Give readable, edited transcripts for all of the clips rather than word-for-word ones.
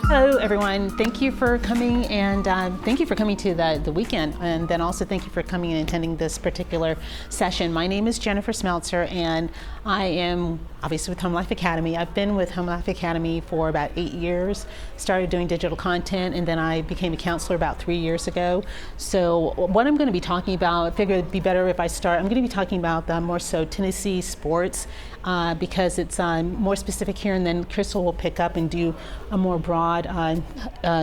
Hello everyone, thank you for coming, and thank you for coming to the weekend, and then also thank you for coming and attending this particular session. My name is Jennifer Smeltser, and I am obviously with HomeLife Academy. I've been with HomeLife Academy for about 8 years, started doing digital content, and then I became a counselor about 3 years ago. So what I'm going to be talking about, I figured it'd be better if I start, I'm going to be talking about more so Tennessee sports, because it's more specific here, and then Crystal will pick up and do a more broad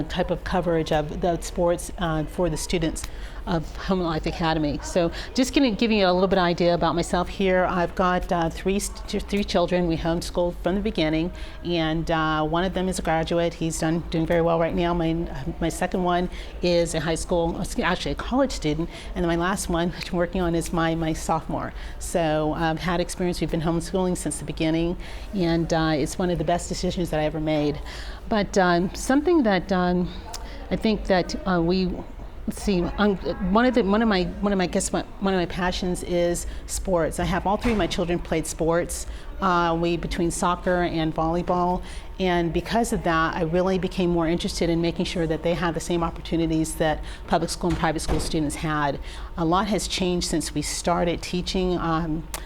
type of coverage of the sports for the students of HomeLife Academy. So just going to give you a little bit of idea about myself here. I've got three children. We homeschooled from the beginning, and one of them is a graduate. He's doing very well right now. My second one is a high school, actually a college student, and then my last one, which I'm working on, is my sophomore. So I've had experience. We've been homeschooling since the beginning, and it's one of the best decisions that I ever made. But something that I think that let's see. One of my passions is sports. I have all three of my children played sports. Between soccer and volleyball, and because of that, I really became more interested in making sure that they had the same opportunities that public school and private school students had. A lot has changed since we started teaching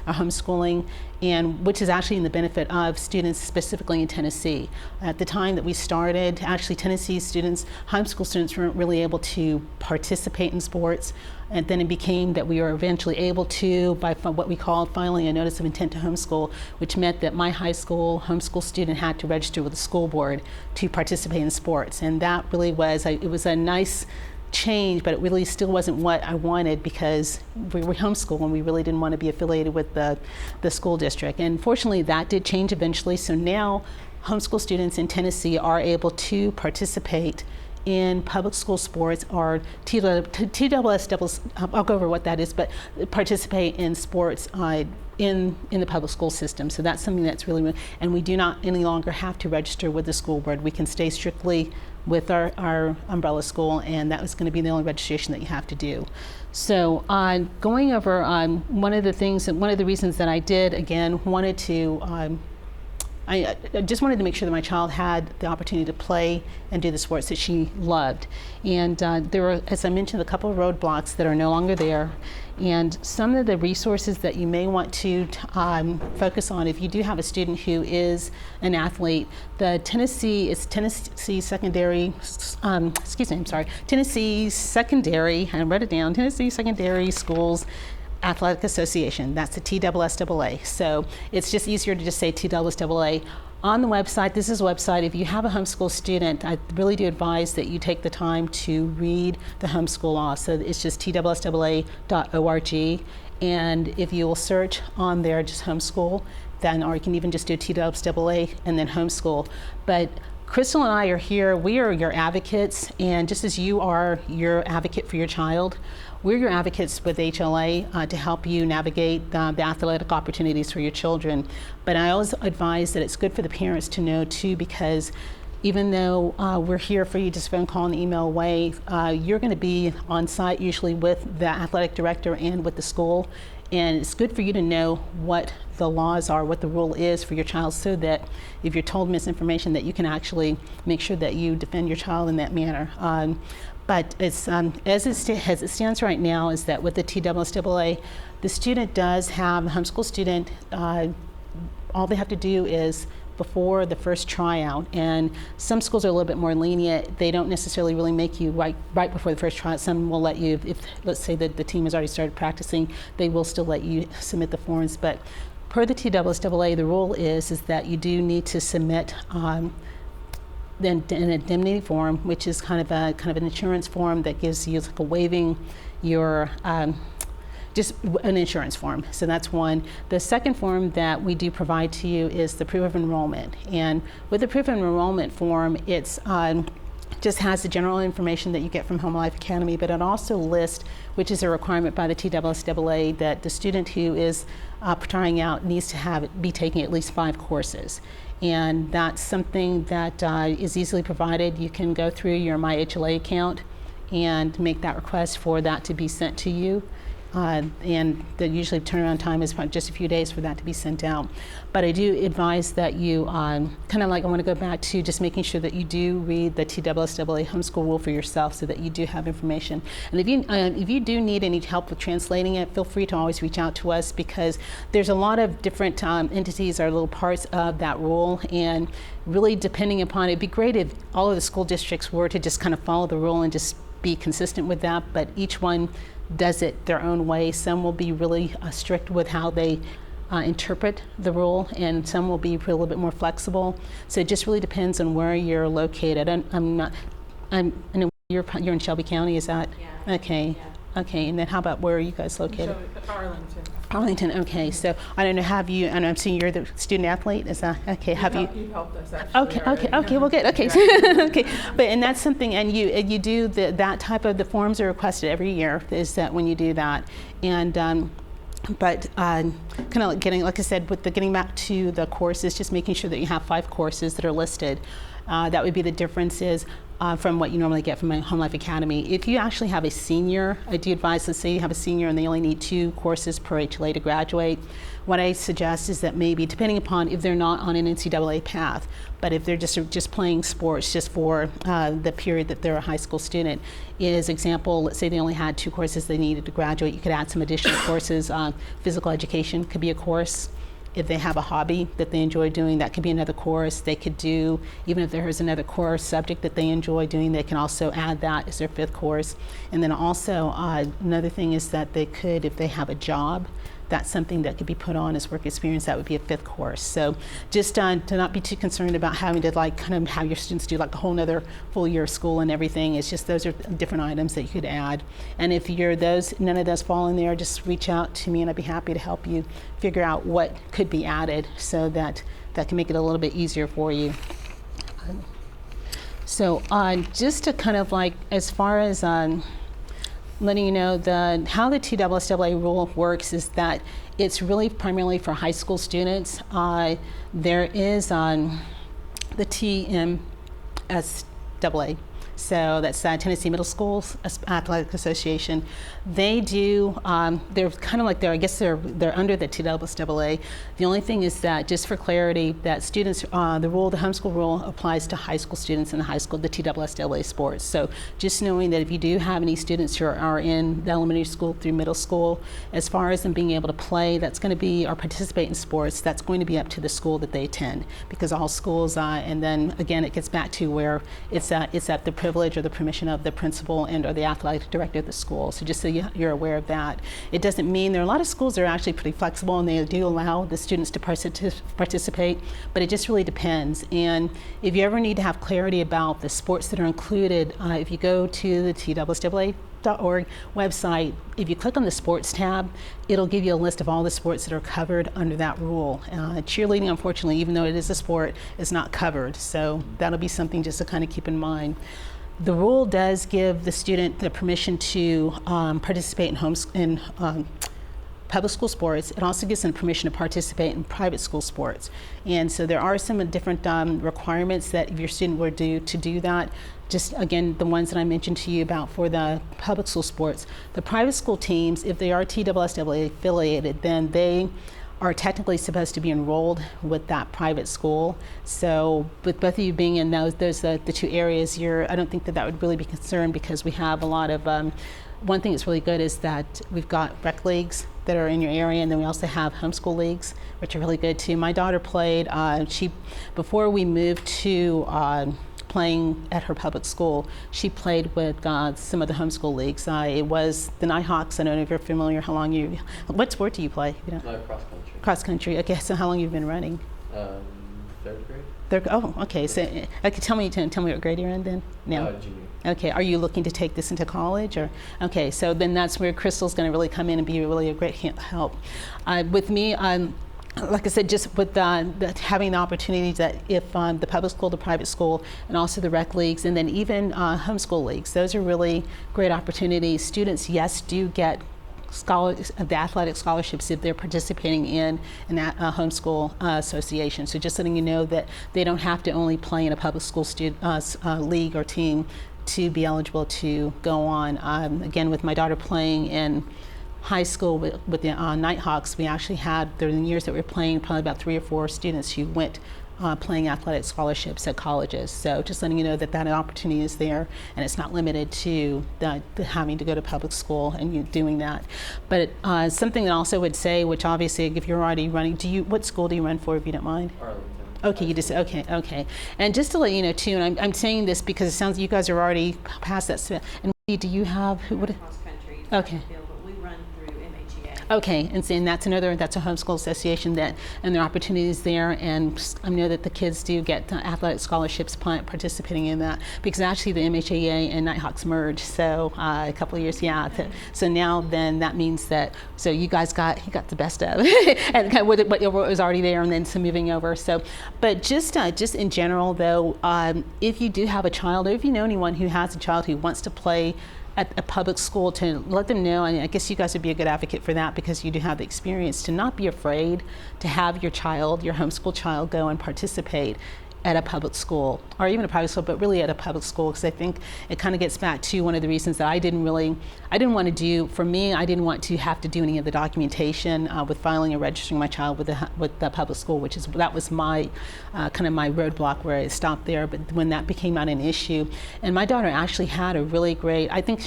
homeschooling, and which is actually in the benefit of students specifically in Tennessee. At the time that we started, actually Tennessee students, homeschool students weren't really able to participate in sports. And then it became that we were eventually able to, by what we called filing a notice of intent to homeschool, which meant that my high school homeschool student had to register with the school board to participate in sports. And that really was, it was a nice change, but it really still wasn't what I wanted, because we were homeschool and we really didn't want to be affiliated with the school district. And fortunately that did change eventually. So now homeschool students in Tennessee are able to participate in public school sports, or TSSAA, I'll go over what that is, but participate in sports in the public school system. So that's something that's really, and we do not any longer have to register with the school board. We can stay strictly with our umbrella school, and that was going to be the only registration that you have to do. So going over one of the reasons that I did, again, wanted to I just wanted to make sure that my child had the opportunity to play and do the sports that she loved. And there were, as I mentioned, a couple of roadblocks that are no longer there. And some of the resources that you may want to focus on if you do have a student who is an athlete, Tennessee Secondary, Tennessee Secondary, I wrote it down, Tennessee Secondary Schools Athletic Association. That's the TSSAA. So it's just easier to just say TSSAA. On the website, this is a website, if you have a homeschool student, I really do advise that you take the time to read the homeschool law. So it's just TSSAA.org. And if you will search on there just homeschool, then, or you can even just do TSSAA and then homeschool. But Crystal and I are here, we are your advocates, and just as you are your advocate for your child, we're your advocates with HLA to help you navigate the athletic opportunities for your children. But I always advise that it's good for the parents to know too, because even though we're here for you just phone call and email away, you're going to be on site usually with the athletic director and with the school. And it's good for you to know what the laws are, what the rule is for your child, so that if you're told misinformation, that you can actually make sure that you defend your child in that manner. But it's, as it stands right now, is that with the TSSAA, the student does have, the homeschool student, all they have to do is before the first tryout, and some schools are a little bit more lenient. They don't necessarily really make you right before the first tryout. Some will let you, if let's say that the team has already started practicing, they will still let you submit the forms. But per the TSSAA, the rule is that you do need to submit an indemnity form, which is kind of an insurance form that gives you like a waiving your just an insurance form. So that's one. The second form that we do provide to you is the proof of enrollment. And with the proof of enrollment form, it's just has the general information that you get from HomeLife Academy, but it also lists, which is a requirement by the TSSAA, that the student who is trying out needs to be taking at least 5 courses. And that's something that is easily provided. You can go through your My HLA account and make that request for that to be sent to you. and the usually turnaround time is just a few days for that to be sent out. But I do advise that you kind of like, I want to go back to just making sure that you do read the TSSAA homeschool rule for yourself so that you do have information. And if you do need any help with translating it, feel free to always reach out to us, because there's a lot of different entities or little parts of that rule, and really depending upon it, it'd be great if all of the school districts were to just kind of follow the rule and just be consistent with that, but each one does it their own way. Some will be really strict with how they interpret the rule, and some will be a little bit more flexible. So it just really depends on where you're located. I know you're in Shelby County, is that? Yeah. Okay. Yeah. Okay, and then how about where are you guys located? Arlington. Arlington, okay. So I don't know, have you, and I'm seeing you're the student athlete, is that, okay, have you? You've helped us actually. Okay, well, good, okay. Okay, but, and that's something, and you do that type of, the forms are requested every year, is that when you do that. And, but kind of like getting, like I said, with the getting back to the courses, just making sure that you have 5 courses that are listed. That would be the differences from what you normally get from a HomeLife Academy. If you actually have a senior, I do advise, let's say you have a senior and they only need 2 courses per HLA to graduate. What I suggest is that maybe, depending upon if they're not on an NCAA path, but if they're just playing sports just for the period that they're a high school student, is example, let's say they only had 2 courses they needed to graduate, you could add some additional courses. Physical education could be a course. If they have a hobby that they enjoy doing, that could be another course. They could do, even if there is another core subject that they enjoy doing, they can also add that as their 5th course. And then also another thing is that they could, if they have a job, that's something that could be put on as work experience. That would be a 5th course. So just to not be too concerned about having to like kind of have your students do like a whole nother full year of school and everything. It's just those are different items that you could add. And if none of those fall in there, just reach out to me and I'd be happy to help you figure out what could be added so that can make it a little bit easier for you. So just to kind of like, as far as letting you know how the TSSAA rule works is that it's really primarily for high school students. There is the TSSAA, so that's Tennessee Middle Schools Athletic Association. They do, they're kind of like I guess they're under the TSSAA. The only thing is that, just for clarity, that students, the homeschool rule applies to high school students in the TSSAA sports. So just knowing that if you do have any students who are in the elementary school through middle school, as far as them being able to play, that's going to be, or participate in sports, that's going to be up to the school that they attend, because all schools, and then again, it gets back to where it's at the privilege or the permission of the principal and or the athletic director of the school. So just so you're aware of that. It doesn't mean, there are a lot of schools that are actually pretty flexible and they do allow the students to participate, but it just really depends. And if you ever need to have clarity about the sports that are included, if you go to the TSSAA.org website, if you click on the sports tab, it'll give you a list of all the sports that are covered under that rule. Cheerleading, unfortunately, even though it is a sport, is not covered. So that'll be something just to kind of keep in mind. The rule does give the student the permission to participate in public school sports. It also gives them permission to participate in private school sports. And so there are some different requirements that if your student were to do that. Just again, the ones that I mentioned to you about for the public school sports. The private school teams, if they are TSSAA affiliated, then they are technically supposed to be enrolled with that private school. So with both of you being in those the 2 areas, I don't think that would really be concerned, because we have a lot of, one thing that's really good is that we've got rec leagues that are in your area, and then we also have homeschool leagues, which are really good too. My daughter played, before we moved to playing at her public school, she played with some of the homeschool leagues. It was the Nighthawks. I don't know if you're familiar. What sport do you play? Cross country. Cross country. Okay, so how long have you been running? 3rd grade. Oh, okay. So, okay, tell me what grade you're in then? Now. Junior. Okay. Are you looking to take this into college, or? Okay. So then that's where Crystal's going to really come in and be really a great help. With me, like I said, just with having the opportunities that if the public school, the private school, and also the rec leagues, and then even homeschool leagues, those are really great opportunities. Students, yes, do get the athletic scholarships if they're participating in that homeschool association. So just letting you know that they don't have to only play in a public school league or team to be eligible to go on. Again, with my daughter playing in high school with the Nighthawks, we actually had, during the years that we were playing, probably about 3 or 4 students who went playing athletic scholarships at colleges. So just letting you know that that opportunity is there, and it's not limited to the having to go to public school and you doing that. But something that I also would say, which obviously if you're already running, what school do you run for, if you don't mind? Arlington. Okay, you just, okay. And just to let you know too, and I'm saying this because it sounds you guys are already past that. And do you have, what? Cross country. Okay. But we run through NAIA. Okay, and saying that's a homeschool association that, and there are opportunities there, and I know that the kids do get athletic scholarships participating in that, because actually the MHAA and Nighthawks merged, so a couple of years, so now then that means that, so you guys got the best of and kind of what was already there, and then some moving over. So, but just in general though, if you do have a child, or if you know anyone who has a child who wants to play at a public school, to let them know, and I guess you guys would be a good advocate for that because you do have the experience, to not be afraid to have your homeschool child go and participate at a public school, or even a private school, but really at a public school, because I think it kind of gets back to one of the reasons that I didn't want to do, for me, I didn't want to have to do any of the documentation with filing and registering my child with the public school, that was my kind of my roadblock where it stopped there. But when that became not an issue, and my daughter actually had a really great, I think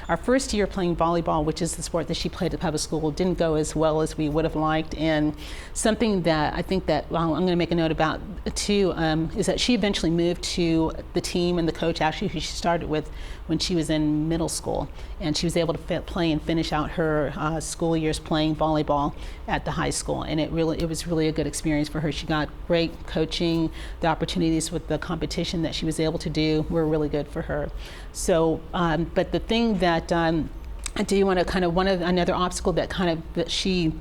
our first year playing volleyball, which is the sport that she played at public school, didn't go as well as we would have liked, and something that I think that I'm going to make a note about too, is that she eventually moved to the team and the coach actually who she started with when she was in middle school, and she was able to play and finish out her school years playing volleyball at the high school, and it was really a good experience for her. She got great coaching. The opportunities with the competition that she was able to do were really good for her. So, but the thing that I do want to kind of, another obstacle that she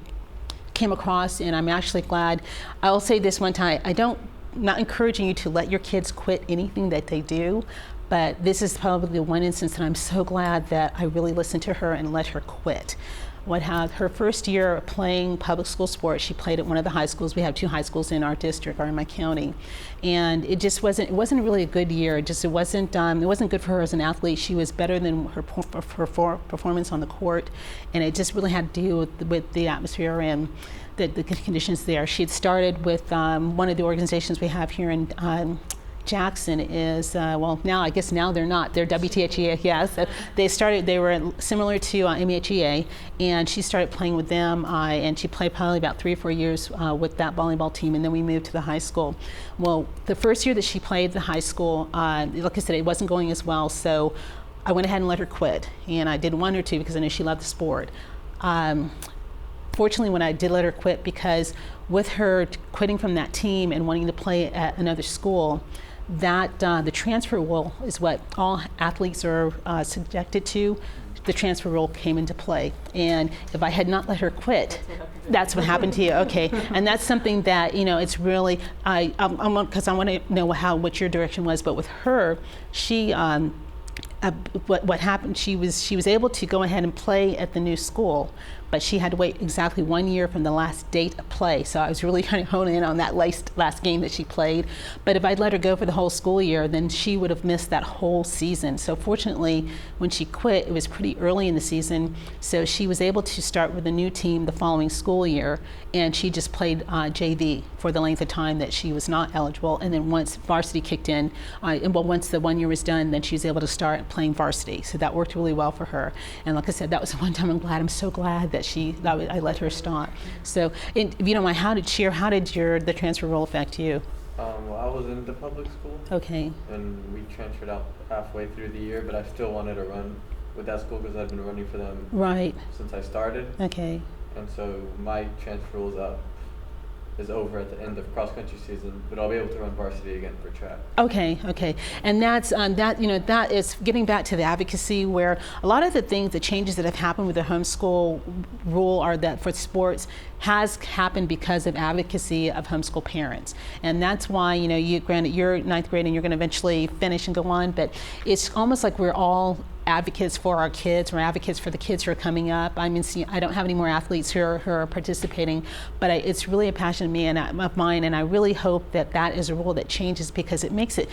came across, and I'm actually glad, I'll say this one time, not encouraging you to let your kids quit anything that they do, but this is probably the one instance that I'm so glad that I really listened to her and let her quit. Her first year playing public school sports, she played at one of the high schools. We have 2 high schools in our district or in my county, and it wasn't really a good year. It wasn't good for her as an athlete. She was better than her performance on the court, and it just really had to do with the atmosphere and the conditions there. She had started with one of the organizations we have here in Jackson is, now they're not, they're WTHEA, so they were similar to MHEA, and she started playing with them, and she played probably about 3 or 4 years with that volleyball team, and then we moved to the high school. Well, the first year that she played the high school, like I said, it wasn't going as well, so I went ahead and let her quit, and I didn't want her to because I knew she loved the sport. Fortunately, when I did let her quit, because with her quitting from that team and wanting to play at another school, that the transfer rule is what all athletes are subjected to. The transfer rule came into play, and if I had not let her quit, that's what happened to you. Okay, and that's something that it's really because I want to know what your direction was. But with her, she what happened? She was able to go ahead and play at the new school, but she had to wait exactly 1 year from the last date of play. So I was really kind of honing in on that last game that she played. But if I'd let her go for the whole school year, then she would have missed that whole season. So fortunately, when she quit, it was pretty early in the season. So she was able to start with a new team the following school year, and she just played JV for the length of time that she was not eligible. And then once varsity kicked in, once the 1 year was done, then she was able to start playing varsity. So that worked really well for her. And like I said, that was the one time I'm so glad that I let her start. So, if you don't mind, how did the transfer rule affect you? Well, I was in the public school. Okay. And we transferred out halfway through the year, but I still wanted to run with that school because I've been running for them since I started. Okay. And so my transfer rule is over at the end of cross-country season, but I'll be able to run varsity again for track. Okay, and that's that is getting back to the advocacy, where a lot of the changes that have happened with the homeschool rule are that for sports has happened because of advocacy of homeschool parents, and that's why granted you're 9th grade and you're going to eventually finish and go on, but it's almost like we're all advocates for our kids. We're advocates for the kids who are coming up. I mean, see, I don't have any more athletes who are participating, but it's really a passion of mine, and I really hope that that is a rule that changes, because it makes it.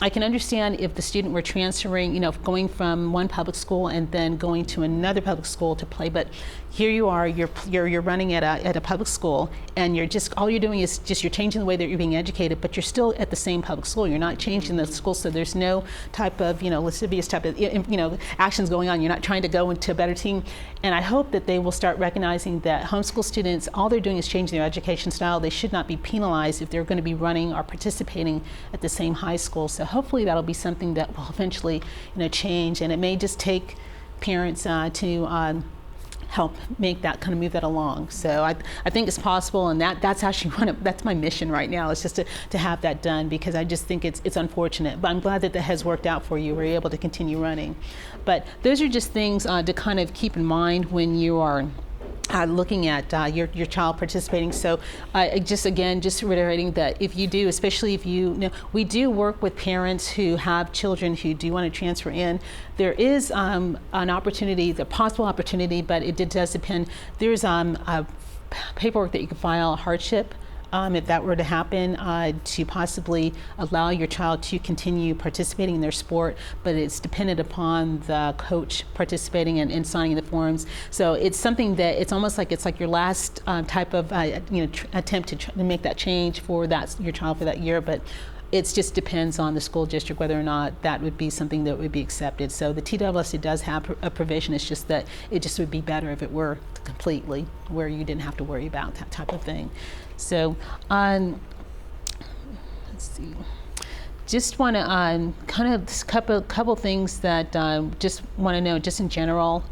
I can understand if the student were transferring, going from one public school and then going to another public school to play, but here you are, you're running at a public school, and all you're doing is you're changing the way that you're being educated, but you're still at the same public school. You're not changing the school, so there's no type of lascivious type of actions going on. You're not trying to go into a better team, and I hope that they will start recognizing that homeschool students, all they're doing is changing their education style. They should not be penalized if they're going to be running or participating at the same high school. So hopefully that'll be something that will eventually change, and it may just take parents to help make that move that along. So I think it's possible, and that's actually that's my mission right now, is just to have that done, because I just think it's unfortunate. But I'm glad that has worked out for you. We're able to continue running. But those are just things to kind of keep in mind when you are looking at your child participating. So just reiterating that if you do, especially if we do work with parents who have children who do want to transfer in. There is an opportunity, the possible opportunity, but it does depend. There's a paperwork that you can file, a hardship, if that were to happen, to possibly allow your child to continue participating in their sport, but it's dependent upon the coach participating and signing the forms. So it's something that it's almost like your last type of attempt to make that change for your child for that year, but it just depends on the school district whether or not that would be something that would be accepted. So the TSSAA does have a provision. It's just that it just would be better if it were completely where you didn't have to worry about that type of thing. So let's see. Just want to kind of couple things that just want to know, just in general.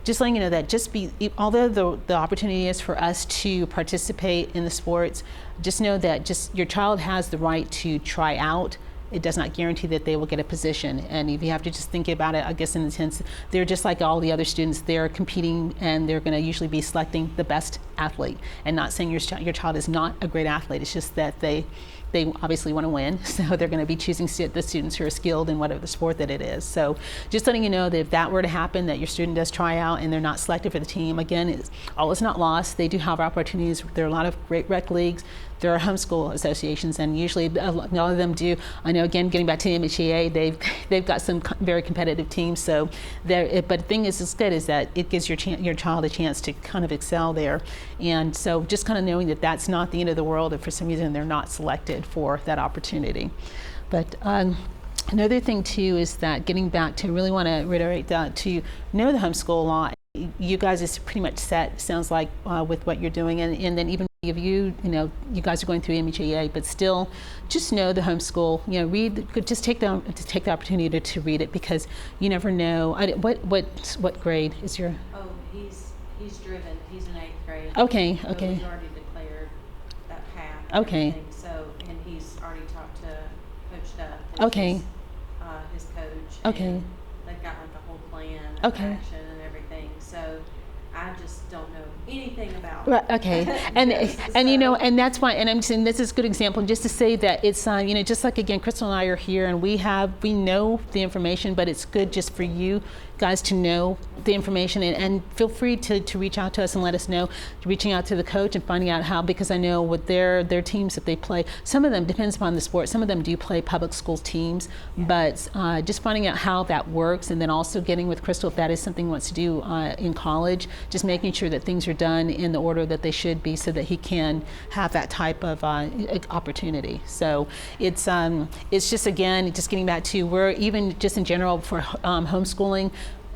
Just letting you know that although the opportunity is for us to participate in the sports, just know that your child has the right to try out. It does not guarantee that they will get a position. And if you have to just think about it, I guess in the sense, they're just like all the other students. They're competing, and they're going to usually be selecting the best athlete, and not saying your child is not a great athlete. It's just that they obviously want to win, so they're going to be choosing the students who are skilled in whatever the sport that it is. So just letting you know that if that were to happen, that your student does try out and they're not selected for the team, again, all is not lost. They do have opportunities. There are a lot of great rec leagues. There are homeschool associations, and usually a lot of them do. I know, again, getting back to the NCAA, they've got some very competitive teams. So but the thing is good is that it gives your child a chance to kind of excel there. And so just kind of knowing that that's not the end of the world if for some reason they're not selected for that opportunity. But another thing too is that getting back to, really want to reiterate that, to know the homeschool law. You guys is pretty much set, sounds like, with what you're doing, and then even if you guys are going through NCAA, but still just know the homeschool, just take the opportunity to read it, because you never know. What grade is your? Oh, he's driven. He's in 8th grade. Okay. So he's already declared that path. Okay. So, and he's already talked to Coach Duff. Okay. His coach. Okay. And they've got like a whole plan of Okay. action and everything. So I just don't know anything about Right, okay. And and that's why, and I'm saying this is a good example, just to say that it's just like, again, Crystal and I are here, and we know the information, but it's good just for you guys to know the information, and feel free to reach out to us and let us know, reaching out to the coach and finding out how, because I know with their teams that they play, some of them, depends upon the sport, some of them do play public school teams, but just finding out how that works, and then also getting with Crystal if that is something he wants to do in college, just making sure that things are done in the order that they should be, so that he can have that type of opportunity. So it's just, again, just getting back to, we're even just in general for homeschooling,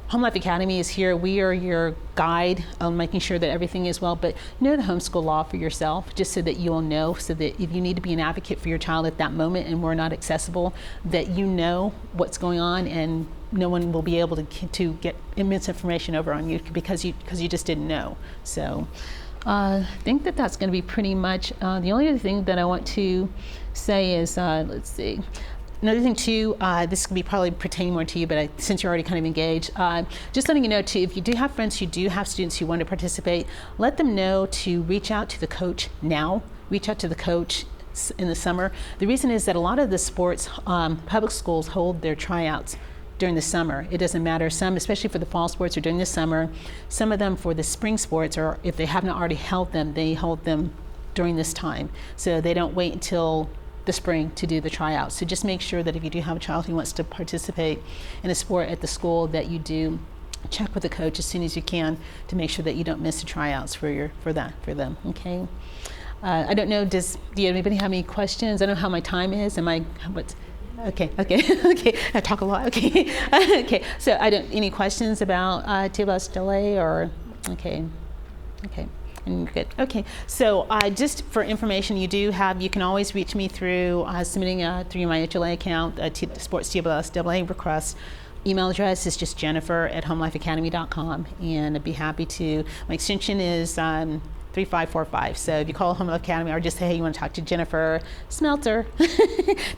HomeLife Academy is here. We are your guide on making sure that everything is well, but know the homeschool law for yourself, just so that you'll know, so that if you need to be an advocate for your child at that moment and we're not accessible, that you know what's going on, and no one will be able to get immense information over on you because you just didn't know. So I think that's going to be pretty much the only other thing that I want to say is, let's see. Another thing too, this could be probably pertaining more to you, but since you're already kind of engaged, just letting you know too, if you do have friends who do have students who want to participate, let them know to reach out to the coach now. Reach out to the coach in the summer. The reason is that a lot of the sports, public schools hold their tryouts during the summer. It doesn't matter. Some, especially for the fall sports, are during the summer. Some of them for the spring sports, or if they haven't already held them, they hold them during this time. So they don't wait until the spring to do the tryouts. So just make sure that if you do have a child who wants to participate in a sport at the school, that you do check with the coach as soon as you can to make sure that you don't miss the tryouts for them. Okay. I don't know. Do anybody have any questions? I don't know how my time is. Okay. I talk a lot. Okay. Okay. So any questions about TSSAA or okay. And good. Okay. So just for information, you can always reach me through submitting through my HLA account, Sports TSSAA request. Email address is just jennifer@homelifeacademy.com, and I'd be happy to. My extension is 3545. So if you call Home Life Academy or just say, hey, you want to talk to Jennifer Smeltser.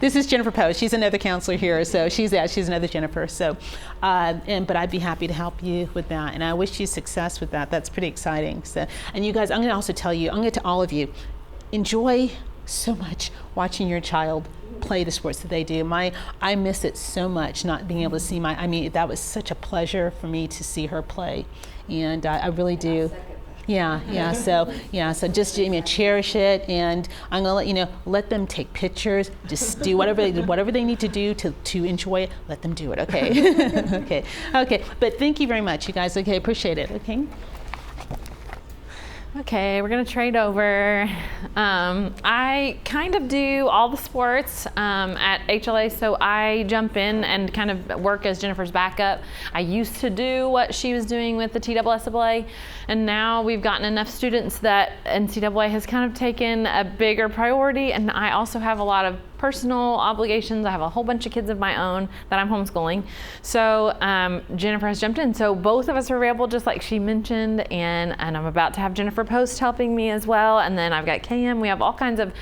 This is Jennifer Post. She's another counselor here. So she's another Jennifer. So, but I'd be happy to help you with that. And I wish you success with that. That's pretty exciting. So, and you guys, I'm going to also tell you, I'm going to all of you, enjoy so much watching your child play the sports that they do. I miss it so much, not being able to see that was such a pleasure for me to see her play. And I really do. Yeah. So just cherish it, and I'm gonna let them take pictures. Just do whatever they need to do to enjoy it. Let them do it. Okay. Okay. But thank you very much, you guys. Okay, appreciate it. Okay, we're gonna trade over. I kind of do all the sports at HLA, so I jump in and kind of work as Jennifer's backup. I used to do what she was doing with the TSSAA, and now we've gotten enough students that NCAA has kind of taken a bigger priority, and I also have a lot of personal obligations. I have a whole bunch of kids of my own that I'm homeschooling. So Jennifer has jumped in. So both of us are available, just like she mentioned, and I'm about to have Jennifer Post helping me as well. And then I've got KM. We have all kinds of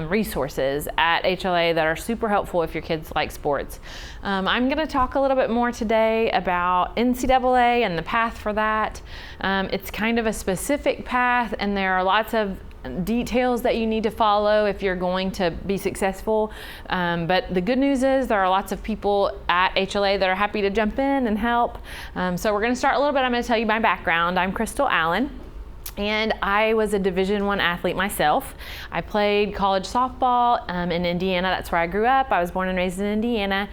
resources at HLA that are super helpful if your kids like sports. I'm gonna talk a little bit more today about NCAA and the path for that. It's kind of a specific path, and there are lots of details that you need to follow if you're going to be successful. But the good news is there are lots of people at HLA that are happy to jump in and help. So we're going to start a little bit. I'm going to tell you my background. I'm Crystal Allen, and I was a Division I athlete myself. I played college softball in Indiana. That's where I grew up. I was born and raised in Indiana.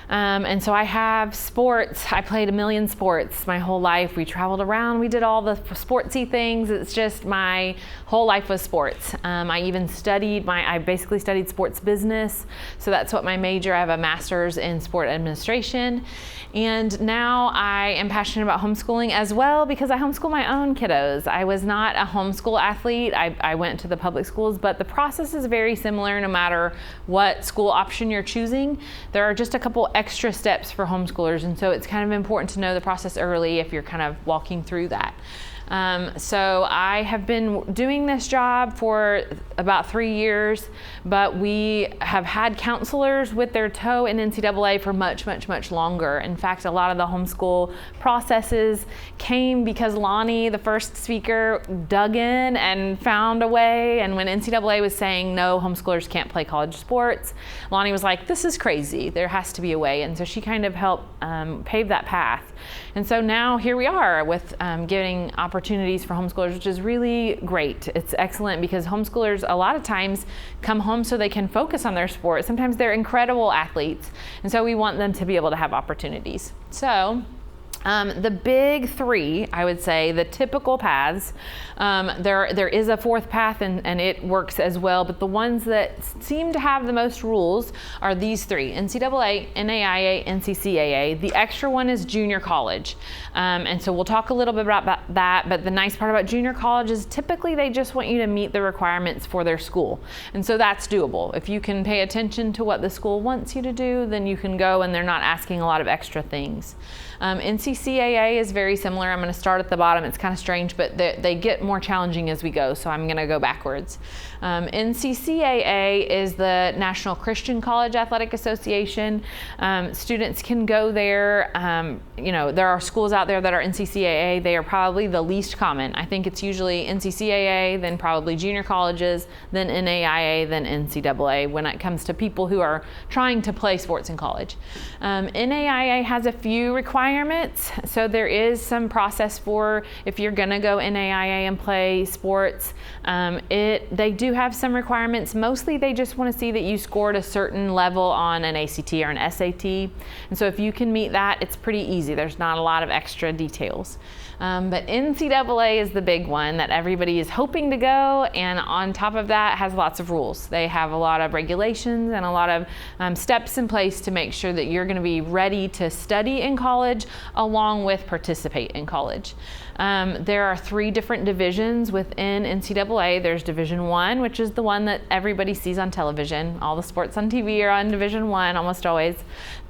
And so I have sports. I played a million sports my whole life. We traveled around. We did all the sportsy things. It's just my whole life was sports. I even I basically studied sports business. So that's what my major. I have a master's in sport administration. And now I am passionate about homeschooling as well, because I homeschool my own kiddos. I was not a homeschool athlete. I went to the public schools, but the process is very similar no matter what school option you're choosing. There are just a couple extra steps for homeschoolers, and so it's kind of important to know the process early if you're kind of walking through that. So I have been doing this job for about 3 years, but we have had counselors with their toe in NCAA for much, much, much longer. In fact, a lot of the homeschool processes came because Lonnie, the first speaker, dug in and found a way. And when NCAA was saying, no, homeschoolers can't play college sports, Lonnie was like, this is crazy. There has to be a way. And so she kind of helped pave that path. And so now here we are with giving opportunities for homeschoolers, which is really great. It's excellent because homeschoolers a lot of times come home so they can focus on their sport. Sometimes they're incredible athletes, and so we want them to be able to have opportunities. So the big three, I would say, the typical paths, there is a fourth path and it works as well, but the ones that seem to have the most rules are these three: NCAA, NAIA, NCCAA. The extra one is junior college. And so we'll talk a little bit about that, but the nice part about junior college is typically they just want you to meet the requirements for their school. And so that's doable. If you can pay attention to what the school wants you to do, then you can go and they're not asking a lot of extra things. NCCAA NCCAA is very similar. I'm going to start at the bottom. It's kind of strange, but they get more challenging as we go, so I'm going to go backwards. NCCAA is the National Christian College Athletic Association. Students can go there. There are schools out there that are NCCAA. They are probably the least common. I think it's usually NCCAA, then probably junior colleges, then NAIA, then NCAA when it comes to people who are trying to play sports in college. NAIA has a few requirements, so there is some process for if you're going to go NAIA and play sports. They do have some requirements. Mostly they just want to see that you scored a certain level on an ACT or an SAT, and so if you can meet that, it's pretty easy. There's not a lot of extra details. But NCAA is the big one that everybody is hoping to go, and on top of that has lots of rules. They have a lot of regulations and a lot of steps in place to make sure that you're going to be ready to study in college along with participate in college. There are 3 different divisions within NCAA. There's Division 1, which is the one that everybody sees on television. All the sports on TV are on Division 1 almost always.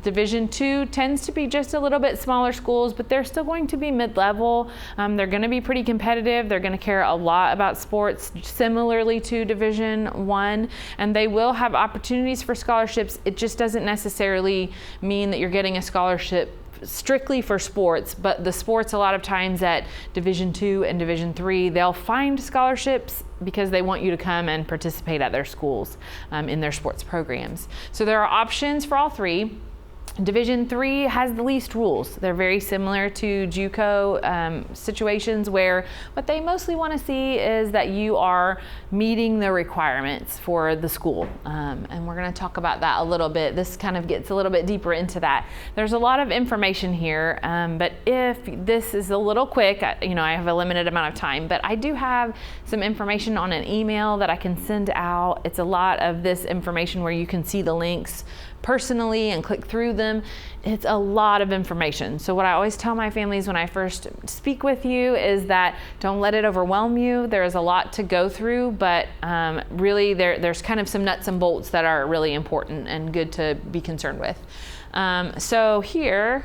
Division 2 tends to be just a little bit smaller schools, but they're still going to be mid-level. They're going to be pretty competitive. They're going to care a lot about sports, similarly to Division 1, and they will have opportunities for scholarships. It just doesn't necessarily mean that you're getting a scholarship strictly for sports, but the sports a lot of times at Division 2 and Division 3, they'll find scholarships because they want you to come and participate at their schools in their sports programs. So there are options for all 3. Division 3 has the least rules. They're very similar to JUCO situations where what they mostly want to see is that you are meeting the requirements for the school. And we're going to talk about that a little bit. This kind of gets a little bit deeper into that. There's a lot of information here, but if this is a little quick, I have a limited amount of time, but I do have some information on an email that I can send out. It's a lot of this information where you can see the links personally and click through them. It's a lot of information. So what I always tell my families when I first speak with you is that don't let it overwhelm you. There is a lot to go through, but really there's kind of some nuts and bolts that are really important and good to be concerned with. So here,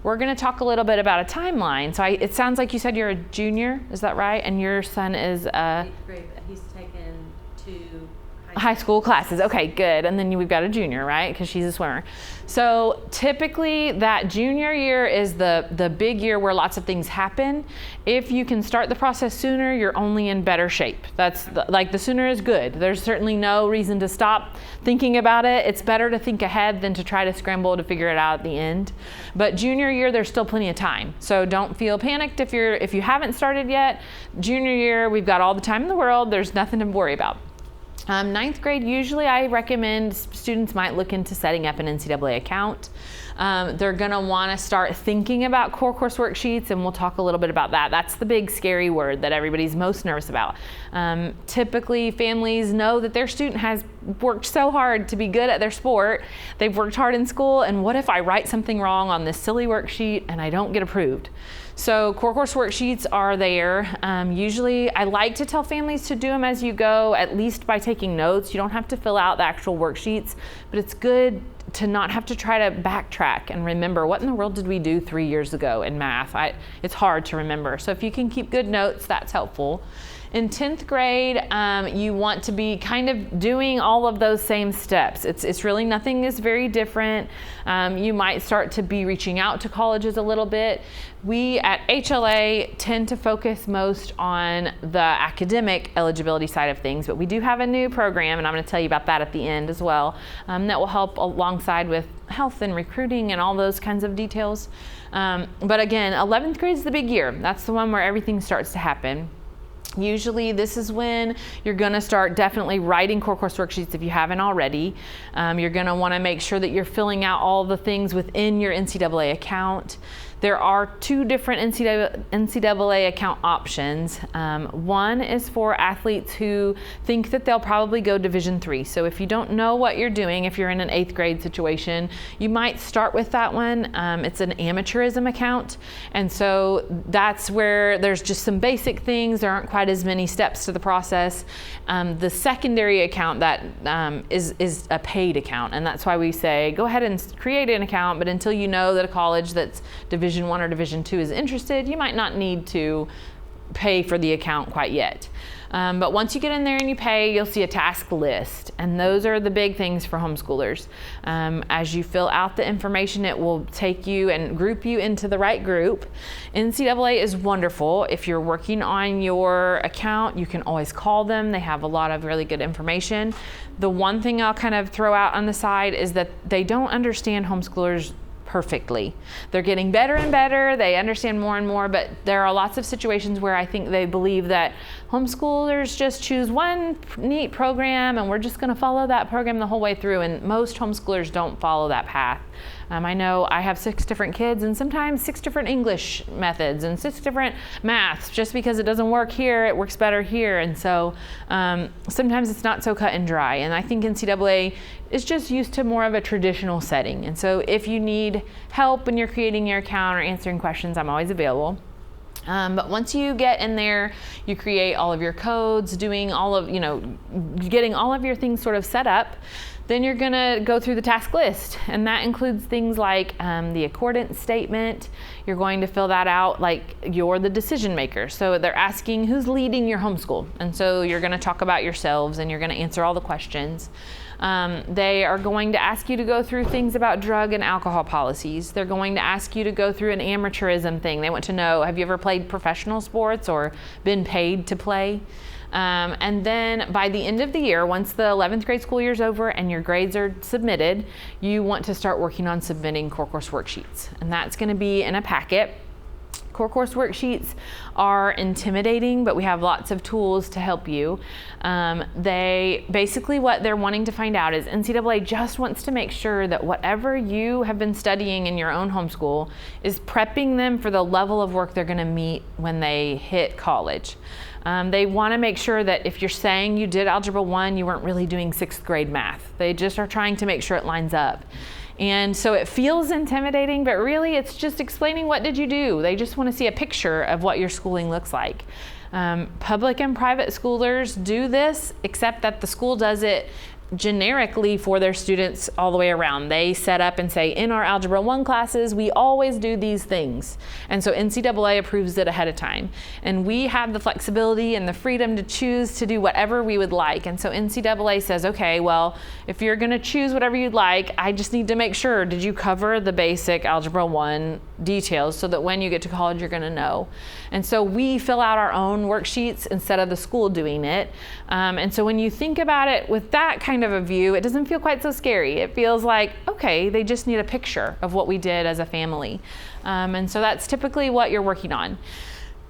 we're going to talk a little bit about a timeline. So it sounds like you said you're a junior, is that right? And your son is 8th grade, but he's taken 2 high school classes. Okay, good. And then we've got a junior, right? Because she's a swimmer. So typically that junior year is the big year where lots of things happen. If you can start the process sooner, you're only in better shape. That's the sooner is good. There's certainly no reason to stop thinking about it. It's better to think ahead than to try to scramble to figure it out at the end. But junior year, there's still plenty of time. So don't feel panicked if you haven't started yet. Junior year, we've got all the time in the world. There's nothing to worry about. 9th grade, usually I recommend students might look into setting up an NCAA account. They're going to want to start thinking about Core Course Worksheets, and we'll talk a little bit about that. That's the big scary word that everybody's most nervous about. Typically, families know that their student has worked so hard to be good at their sport. They've worked hard in school, and what if I write something wrong on this silly worksheet and I don't get approved? So Core Course Worksheets are there. Usually I like to tell families to do them as you go, at least by taking notes. You don't have to fill out the actual worksheets, but it's good to not have to try to backtrack and remember what in the world did we do 3 years ago in math. It's hard to remember. So if you can keep good notes, that's helpful. In 10th grade, you want to be kind of doing all of those same steps. It's really nothing is very different. You might start to be reaching out to colleges a little bit. We at HLA tend to focus most on the academic eligibility side of things, but we do have a new program, and I'm going to tell you about that at the end as well, that will help alongside with health and recruiting and all those kinds of details. But again, 11th grade is the big year. That's the one where everything starts to happen. Usually this is when you're going to start definitely writing Core Course Worksheets if you haven't already. You're going to want to make sure that you're filling out all the things within your NCAA account. There are 2 different NCAA account options. One is for athletes who think that they'll probably go Division 3. So if you don't know what you're doing, if you're in an 8th grade situation, you might start with that one. It's an amateurism account. And so that's where there's just some basic things. There aren't quite as many steps to the process. The secondary account that is a paid account. And that's why we say, go ahead and create an account, but until you know that a college that's Division Division I or Division II is interested, you might not need to pay for the account quite yet. But once you get in there and you pay, you'll see a task list. And those are the big things for homeschoolers. As you fill out the information, it will take you and group you into the right group. NCAA is wonderful. If you're working on your account, you can always call them. They have a lot of really good information. The one thing I'll kind of throw out on the side is that they don't understand homeschoolers perfectly. They're getting better and better. They understand more and more, but there are lots of situations where I think they believe that homeschoolers just choose one neat program and we're just going to follow that program the whole way through, and most homeschoolers don't follow that path. I know I have 6 different kids and sometimes 6 different English methods and 6 different maths. Just because it doesn't work here, it works better here. And so sometimes it's not so cut and dry. And I think NCAA is just used to more of a traditional setting. And so if you need help when you're creating your account or answering questions, I'm always available. But once you get in there, you create all of your codes, doing all of, getting all of your things sort of set up. Then you're gonna go through the task list, and that includes things like the accordance statement. You're going to fill that out like you're the decision maker. So they're asking who's leading your homeschool, and so you're gonna talk about yourselves and you're gonna answer all the questions. They are going to ask you to go through things about drug and alcohol policies. They're going to ask you to go through an amateurism thing. They want to know, have you ever played professional sports or been paid to play? And then by the end of the year, once the 11th grade school year is over and your grades are submitted, you want to start working on submitting Core Course Worksheets. And that's going to be in a packet. Core Course Worksheets are intimidating, but we have lots of tools to help you. They basically, what they're wanting to find out is NCAA just wants to make sure that whatever you have been studying in your own homeschool is prepping them for the level of work they're going to meet when they hit college. They want to make sure that if you're saying you did Algebra 1, you weren't really doing 6th grade math. They just are trying to make sure it lines up. And so it feels intimidating, but really it's just explaining what did you do. They just want to see a picture of what your schooling looks like. Public and private schoolers do this, except that the school does it generically for their students all the way around. They set up and say, in our Algebra 1 classes, we always do these things. And so NCAA approves it ahead of time. And we have the flexibility and the freedom to choose to do whatever we would like. And so NCAA says, okay, well, if you're going to choose whatever you'd like, I just need to make sure, did you cover the basic Algebra 1 details so that when you get to college, you're going to know. And so we fill out our own worksheets instead of the school doing it. And so when you think about it with that kind of a view, it doesn't feel quite so scary. It feels like, okay, they just need a picture of what we did as a family. And so that's typically what you're working on.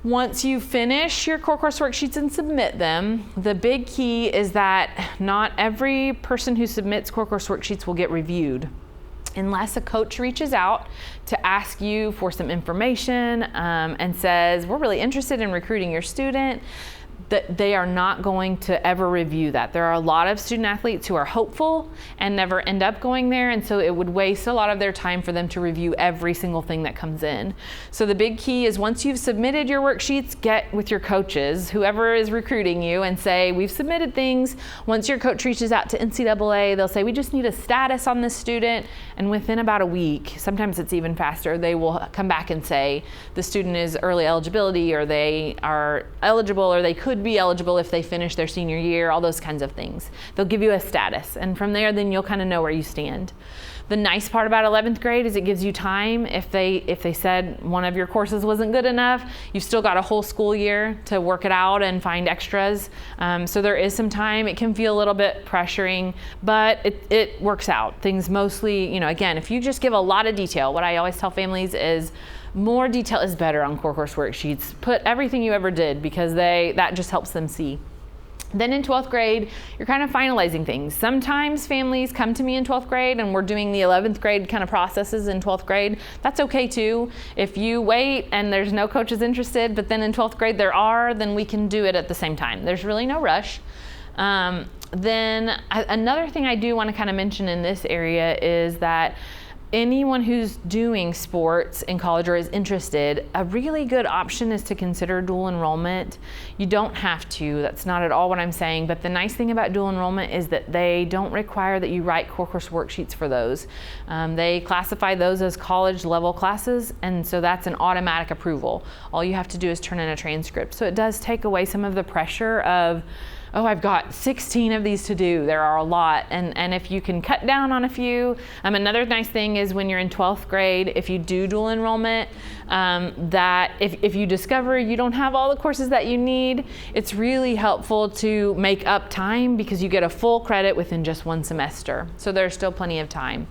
Once you finish your Core Course Worksheets and submit them, the big key is that not every person who submits Core Course Worksheets will get reviewed, unless a coach reaches out to ask you for some information and says, we're really interested in recruiting your student. That they are not going to ever review that. There are a lot of student athletes who are hopeful and never end up going there, and so it would waste a lot of their time for them to review every single thing that comes in. So the big key is once you've submitted your worksheets, get with your coaches, whoever is recruiting you, and say, we've submitted things. Once your coach reaches out to NCAA, they'll say, we just need a status on this student, and within about a week, sometimes it's even faster, they will come back and say the student is early eligibility, or they are eligible, or they could be eligible if they finish their senior year, all those kinds of things. They'll give you a status, and from there then you'll kind of know where you stand. The nice part about 11th grade is it gives you time. If they said one of your courses wasn't good enough, you've still got a whole school year to work it out and find extras. So there is some time. It can feel a little bit pressuring, but it works out. Things mostly, again, if you just give a lot of detail, what I always tell families is more detail is better on Core Course Worksheets. Put everything you ever did, because that just helps them see. Then in 12th grade, you're kind of finalizing things. Sometimes families come to me in 12th grade and we're doing the 11th grade kind of processes in 12th grade. That's okay too. If you wait and there's no coaches interested, but then in 12th grade there are, then we can do it at the same time. There's really no rush. Then another thing I do want to kind of mention in this area is that anyone who's doing sports in college or is interested, a really good option is to consider dual enrollment. You don't have to, that's not at all what I'm saying, but the nice thing about dual enrollment is that they don't require that you write core course worksheets for those. They classify those as college level classes, and so that's an automatic approval. All you have to do is turn in a transcript. So it does take away some of the pressure of, oh, I've got 16 of these to do. There are a lot. And if you can cut down on a few, another nice thing is when you're in 12th grade, if you do dual enrollment, that if you discover you don't have all the courses that you need, it's really helpful to make up time because you get a full credit within just one semester. So there's still plenty of time.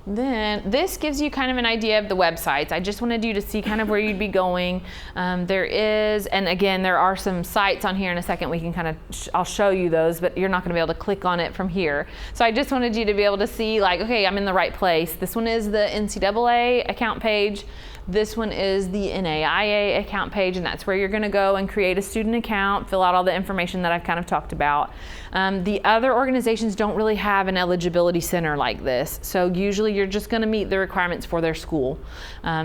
Then this gives you kind of an idea of the websites. I just wanted you to see kind of where you'd be going. There is, and again, there are some sites on here in a second. We can kind of, I'll show you those, but you're not going to be able to click on it from here. So I just wanted you to be able to see like, okay, I'm in the right place. This one is the NCAA account page. This one is the NAIA account page, and that's where you're going to go and create a student account, fill out all the information that I've kind of talked about. The other organizations don't really have an eligibility center like this, so usually you're just going to meet the requirements for their school.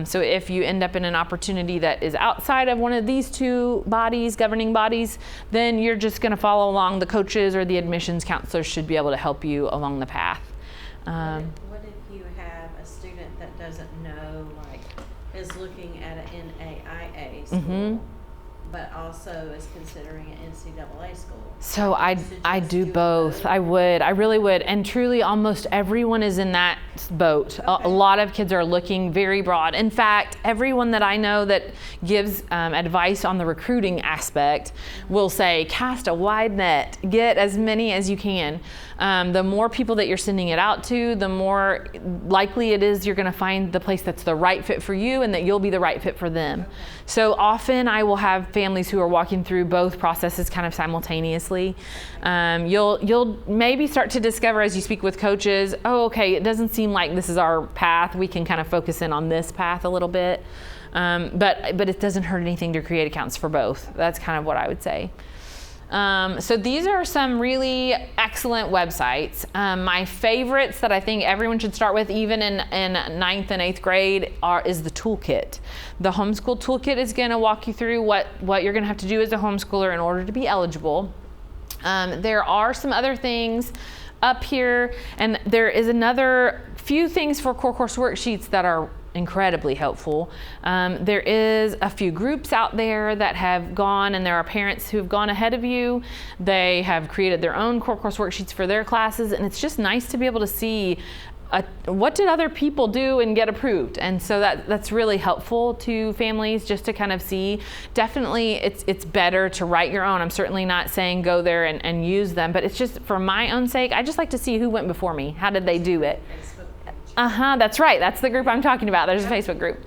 So if you end up in an opportunity that is outside of one of these two bodies, governing bodies, then you're just going to follow along. The coaches or the admissions counselors should be able to help you along the path. What if you have a student that doesn't know, like, is looking at an NAIA school, but also is considering an NCAA school? So I do both. I really would. And truly almost everyone is in that boat. Okay. A lot of kids are looking very broad. In fact, everyone that I know that gives advice on the recruiting aspect will say, cast a wide net, get as many as you can. The more people that you're sending it out to, the more likely it is you're going to find the place that's the right fit for you and that you'll be the right fit for them. Okay. So often I will have families who are walking through both processes kind of simultaneously. You'll maybe start to discover as you speak with coaches, oh, okay, it doesn't seem like this is our path. We can kind of focus in on this path a little bit. But it doesn't hurt anything to create accounts for both. That's kind of what I would say. So these are some really excellent websites. My favorites that I think everyone should start with, even in 9th and 8th grade, is the toolkit. The homeschool toolkit is going to walk you through what you're going to have to do as a homeschooler in order to be eligible. There are some other things up here, and there is another few things for Core Course Worksheets that are incredibly helpful. There is a few groups out there that have gone, and there are parents who have gone ahead of you. They have created their own Core Course Worksheets for their classes, and it's just nice to be able to see what did other people do and get approved. And so that's really helpful to families just to kind of see. Definitely it's better to write your own. I'm certainly not saying go there and use them, but it's just for my own sake, I just like to see who went before me. How did they do it? That's right. That's the group I'm talking about. There's a Facebook group.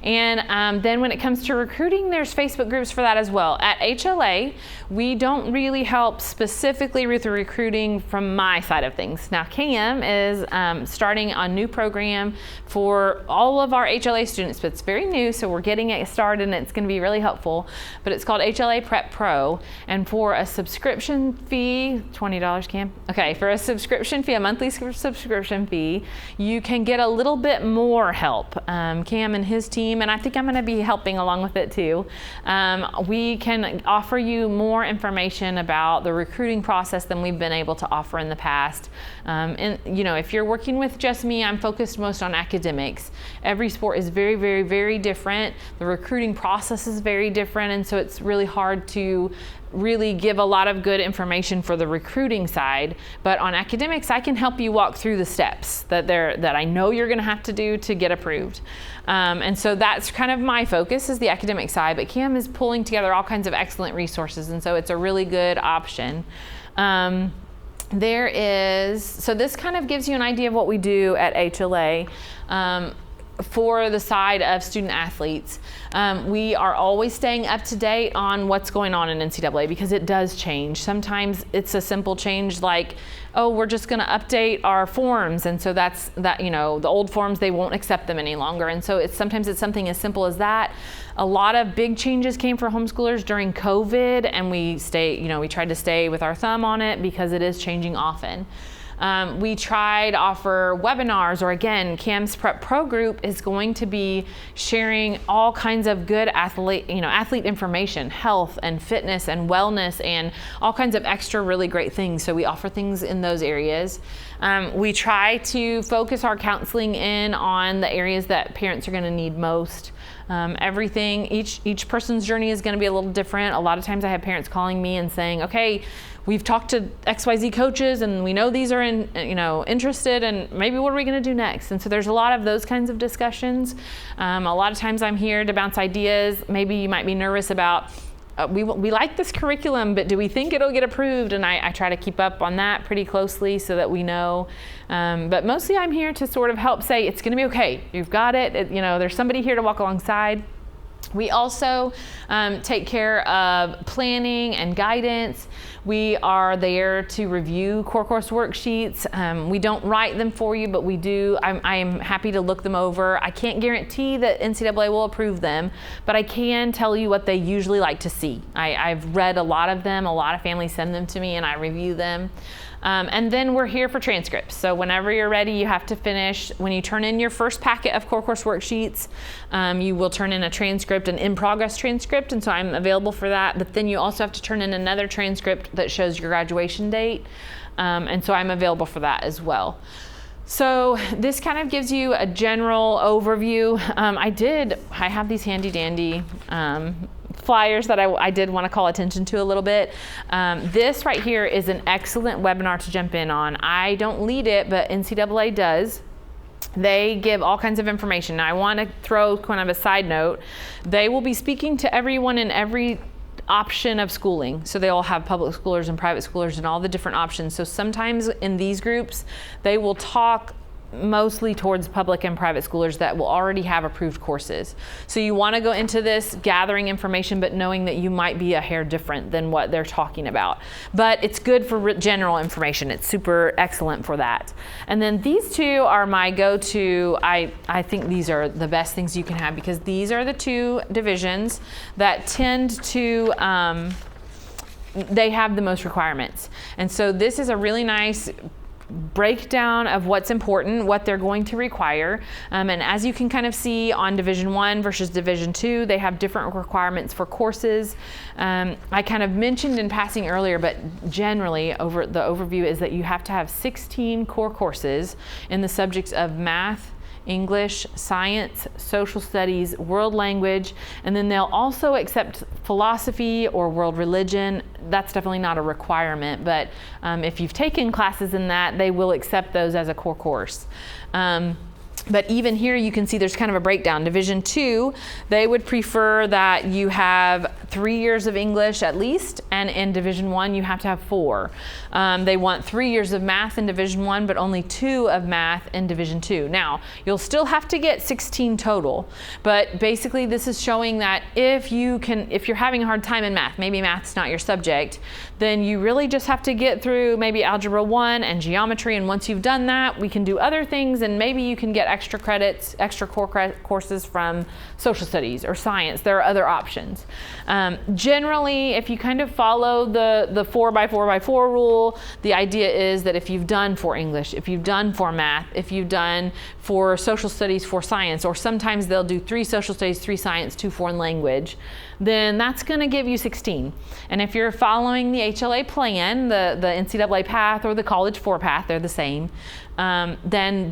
And then when it comes to recruiting, there's Facebook groups for that as well. At HLA, we don't really help specifically with the recruiting from my side of things. Now, Cam is starting a new program for all of our HLA students, but it's very new, so we're getting it started, and it's going to be really helpful. But it's called HLA Prep Pro, and for a subscription fee, $20, Cam? Okay, for a subscription fee, a monthly subscription fee, you can get a little bit more help. Cam and his team, and I think I'm going to be helping along with it too. We can offer you more information about the recruiting process than we've been able to offer in the past. And if you're working with just me, I'm focused most on academics. Every sport is very, very, very different. The recruiting process is very different, and so it's really hard to really give a lot of good information for the recruiting side, but on academics, I can help you walk through the steps that I know you're going to have to do to get approved. And so that's kind of my focus is the academic side, but Cam is pulling together all kinds of excellent resources, and so it's a really good option. So this kind of gives you an idea of what we do at HLA. For the side of student athletes, we are always staying up to date on what's going on in NCAA because it does change. Sometimes it's a simple change like, oh, we're just going to update our forms, and so that's the old forms, they won't accept them any longer, and so sometimes it's something as simple as that. A lot of big changes came for homeschoolers during COVID, and we tried to stay with our thumb on it because it is changing often. We try to offer webinars, or again, CAM's Prep Pro Group is going to be sharing all kinds of good athlete information, health and fitness and wellness and all kinds of extra really great things. So we offer things in those areas. We try to focus our counseling in on the areas that parents are going to need most. Each person's journey is going to be a little different. A lot of times I have parents calling me and saying, okay, we've talked to XYZ coaches and we know these are interested, and maybe what are we going to do next? And so there's a lot of those kinds of discussions. A lot of times I'm here to bounce ideas. Maybe you might be nervous about, we like this curriculum, but do we think it'll get approved? And I try to keep up on that pretty closely so that we know. But mostly I'm here to sort of help say it's going to be okay. You've got it. There's somebody here to walk alongside. We also take care of planning and guidance. We are there to review Core Course Worksheets. We don't write them for you, but we do. I'm happy to look them over. I can't guarantee that NCAA will approve them, but I can tell you what they usually like to see. I've read a lot of them. A lot of families send them to me and I review them. And then we're here for transcripts. So whenever you're ready, you have to finish. When you turn in your first packet of Core Course Worksheets, you will turn in a transcript, an in-progress transcript, and so I'm available for that. But then you also have to turn in another transcript that shows your graduation date, and so I'm available for that as well. So this kind of gives you a general overview. I have these handy dandy flyers that I did want to call attention to a little bit. This right here is an excellent webinar to jump in on. I don't lead it, but NCAA does. They give all kinds of information. Now, I want to throw kind of a side note. They will be speaking to everyone in every option of schooling. So they all have public schoolers and private schoolers and all the different options. So sometimes in these groups, they will talk mostly towards public and private schoolers that will already have approved courses. So you want to go into this gathering information, but knowing that you might be a hair different than what they're talking about. But it's good for general information. It's super excellent for that. And then these two are my go-to. I think these are the best things you can have, because these are the two divisions that tend to they have the most requirements. And so this is a really nice breakdown of what's important, what they're going to require. And as you can kind of see on Division 1 versus Division 2, they have different requirements for courses. I kind of mentioned in passing earlier, but generally the overview is that you have to have 16 core courses in the subjects of math, English, science, social studies, world language, and then they'll also accept philosophy or world religion. That's definitely not a requirement, but if you've taken classes in that, they will accept those as a core course. But even here you can see there's kind of a breakdown. Division 2, they would prefer that you have 3 years of English at least, and in Division 1 you have to have 4. They want 3 years of math in Division 1, but only 2 of math in Division 2. Now, you'll still have to get 16 total, but basically this is showing that if you're having a hard time in math, maybe math's not your subject, then you really just have to get through maybe Algebra 1 and Geometry, and once you've done that, we can do other things, and maybe you can get extra credits, extra core courses from social studies or science. There are other options. Generally, if you kind of follow the 4x4x4 rule, the idea is that if you've done 4 English, if you've done 4 math, if you've done 4 social studies, 4 science, or sometimes they'll do 3 social studies, 3 science, 2 foreign language, then that's going to give you 16. And if you're following the HLA plan, the NCAA path or the College 4 path, they're the same, then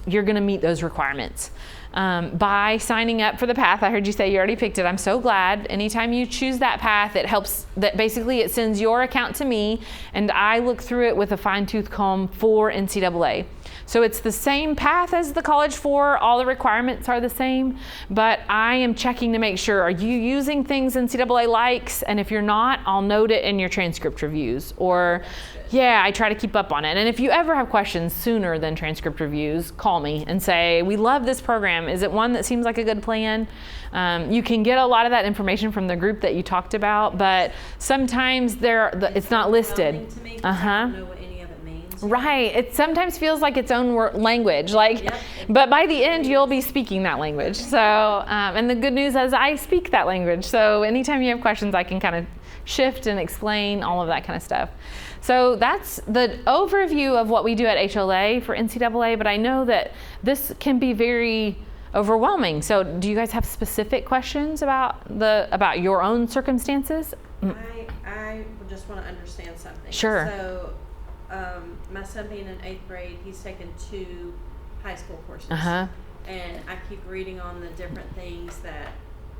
you're going to meet those requirements. By signing up for the path, I heard you say you already picked it. I'm so glad. Anytime you choose that path, it helps, that basically it sends your account to me, and I look through it with a fine-tooth comb for NCAA. So it's the same path as the College 4, all the requirements are the same, but I am checking to make sure, are you using things NCAA likes? And if you're not, I'll note it in your transcript reviews, or yeah, I try to keep up on it. And if you ever have questions sooner than transcript reviews, call me and say, we love this program. Is it one that seems like a good plan? You can get a lot of that information from the group that you talked about, but sometimes it's not listed. Right. It sometimes feels like its own language, but by the end you'll be speaking that language. So, and the good news is I speak that language. So anytime you have questions, I can kind of shift and explain all of that kind of stuff. So that's the overview of what we do at HLA for NCAA, but I know that this can be very overwhelming. So do you guys have specific questions about your own circumstances? I just want to understand something. Sure. So, my son being in 8th grade, he's taken 2 high school courses. Uh-huh. And I keep reading on the different things that,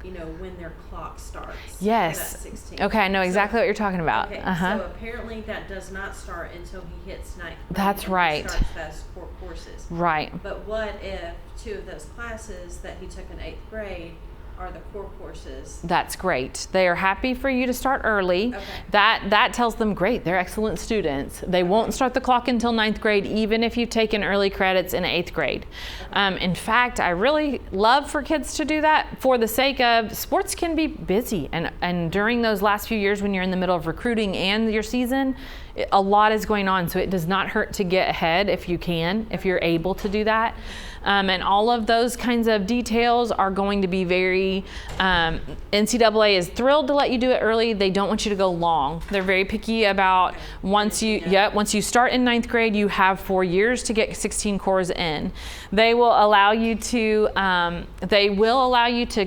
when their clock starts. Yes. At 16. Okay, I know exactly what you're talking about. Okay, Uh-huh. so apparently that does not start until he hits 9th grade. That's and right. He starts those 4 courses. Right. But what if 2 of those classes that he took in 8th grade are the core courses? That's great. They are happy for you to start early. Okay. That tells them, great, they're excellent students. They won't start the clock until 9th grade, even if you've taken early credits in 8th grade. In fact, I really love for kids to do that for the sake of sports can be busy. And during those last few years when you're in the middle of recruiting and your season, a lot is going on. So it does not hurt to get ahead if you can, if you're able to do that. And all of those kinds of details are going to be very, NCAA is thrilled to let you do it early. They don't want you to go long. They're very picky about once you start in 9th grade, you have 4 years to get 16 cores in. They will allow you to,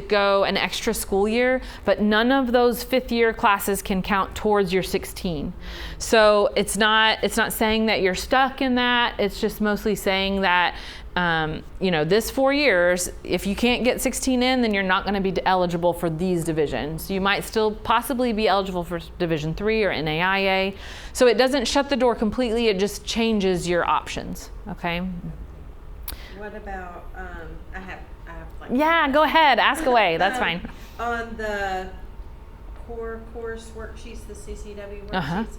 go an extra school year, but none of those 5th year classes can count towards your 16. So it's not saying that you're stuck in that. It's just mostly saying that, this 4 years, if you can't get 16 in, then you're not going to be eligible for these divisions. You might still possibly be eligible for Division III or NAIA. So it doesn't shut the door completely. It just changes your options. Okay. What about, I have Yeah, go ahead. Ask away. That's fine. On the Core Course Worksheets, the CCW worksheets,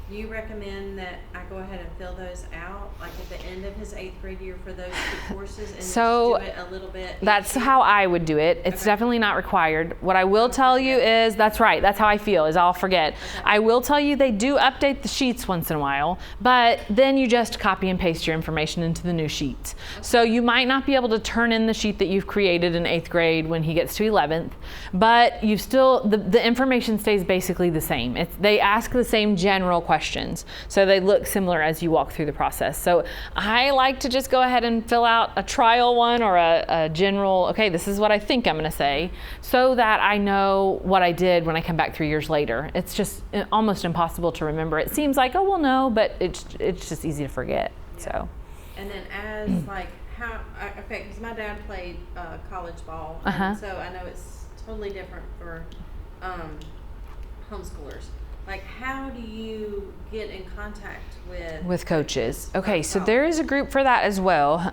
you recommend that I go ahead and fill those out, like at the end of his 8th grade year for those 2 courses, and So just do it a little bit? That's how I would do it. It's definitely not required. What I will tell you is, that's right, that's how I feel, is I'll forget. Okay. I will tell you they do update the sheets once in a while, but then you just copy and paste your information into the new sheets. So you might not be able to turn in the sheet that you've created in 8th grade when he gets to 11th, but you still, the information stays basically the same. They ask the same general questions. So they look similar as you walk through the process. So I like to just go ahead and fill out a trial one or a general, okay, this is what I think I'm going to say, so that I know what I did when I come back 3 years later. It's just almost impossible to remember. It seems like, oh, well, no, but it's just easy to forget. Yeah. So. And then as because my dad played college ball, and so I know it's totally different for homeschoolers. Like, how do you get in contact with coaches? Okay, so there is a group for that as well.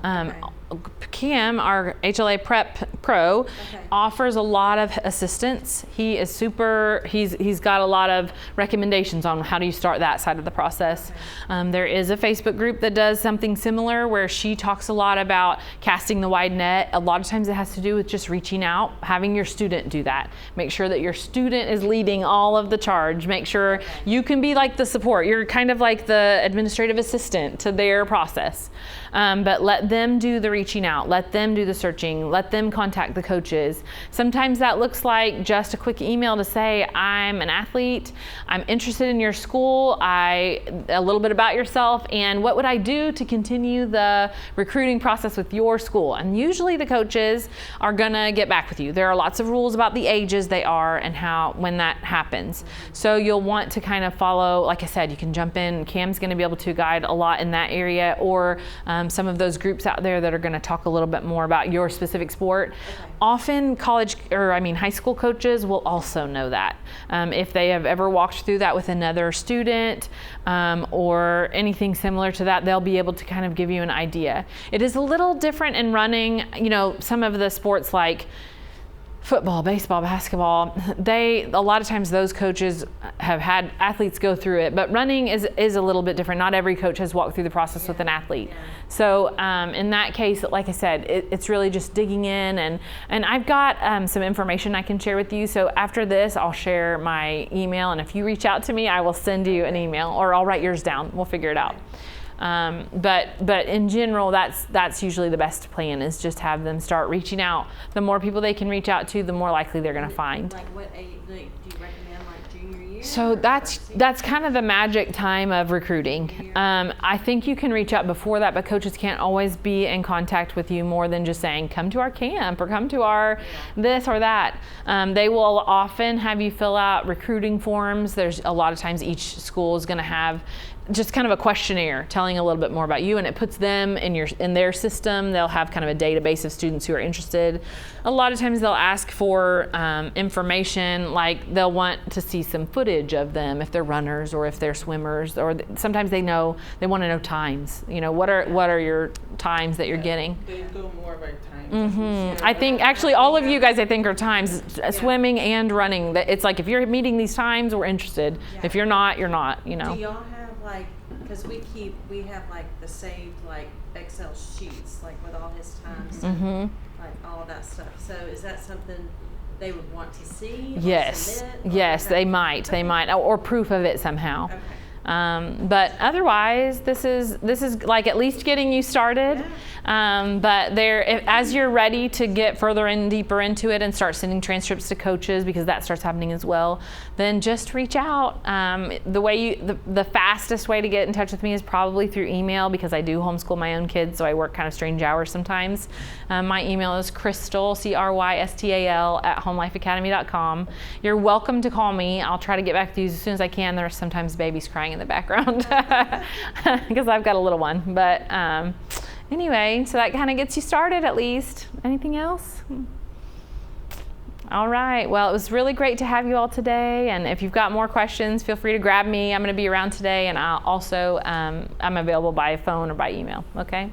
Cam, our HLA Prep Pro, offers a lot of assistance. He is he's got a lot of recommendations on how do you start that side of the process. There is a Facebook group that does something similar where she talks a lot about casting the wide net. A lot of times it has to do with just reaching out, having your student do that. Make sure that your student is leading all of the charge. Make sure you can be like the support. You're kind of like the administrative assistant to their process. But let them do the reaching out, let them do the searching, let them contact the coaches. Sometimes that looks like just a quick email to say, I'm an athlete, I'm interested in your school, a little bit about yourself, and what would I do to continue the recruiting process with your school? And usually the coaches are gonna get back with you. There are lots of rules about the ages they are and when that happens. So you'll want to kind of follow, like I said, you can jump in. Cam's gonna be able to guide a lot in that area, or some of those groups out there that are going to talk a little bit more about your specific sport. Often high school coaches will also know that. If they have ever walked through that with another student or anything similar to that, they'll be able to kind of give you an idea. It is a little different in running, some of the sports like football, baseball, basketball, a lot of times those coaches have had athletes go through it, but running is a little bit different. Not every coach has walked through the process with an athlete. So in that case, like I said, it's really just digging in, and I've got some information I can share with you. So after this, I'll share my email, and if you reach out to me, I will send you an email, or I'll write yours down. We'll figure it out. But in general, that's usually the best plan, is just have them start reaching out. The more people they can reach out to, the more likely they're going to find. Like what age do you recommend, like junior year? So that's kind of the magic time of recruiting. I think you can reach out before that, but coaches can't always be in contact with you more than just saying, come to our camp or come to our this or that. They will often have you fill out recruiting forms. There's a lot of times each school is going to have just kind of a questionnaire telling a little bit more about you, and it puts them in their system. They'll have kind of a database of students who are interested. A lot of times they'll ask for information, like they'll want to see some footage of them if they're runners or if they're swimmers, or sometimes they want to know times. You know, what are your times that you're getting? They go more by time. I think actually all of you guys I think are times, swimming and running. It's like if you're meeting these times, we're interested. If you're not, you're not. You know. Do y'all have like, because we have like the saved like Excel sheets like with all his times and like all of that stuff. So is that something they would want to see? Yes, submit, yes, they might, or proof of it somehow. Okay. But otherwise, this is like at least getting you started. But as you're ready to get further and deeper into it and start sending transcripts to coaches, because that starts happening as well, then just reach out. The fastest way to get in touch with me is probably through email, because I do homeschool my own kids, so I work kind of strange hours sometimes. My email is Crystal, CRYSTAL @HomeLifeAcademy.com. You're welcome to call me. I'll try to get back to you as soon as I can. There are sometimes babies crying in the background because I've got a little one. But anyway, so that kind of gets you started at least. Anything else? All right. Well, it was really great to have you all today. And if you've got more questions, feel free to grab me. I'm going to be around today, and I'll also I'm available by phone or by email. Okay.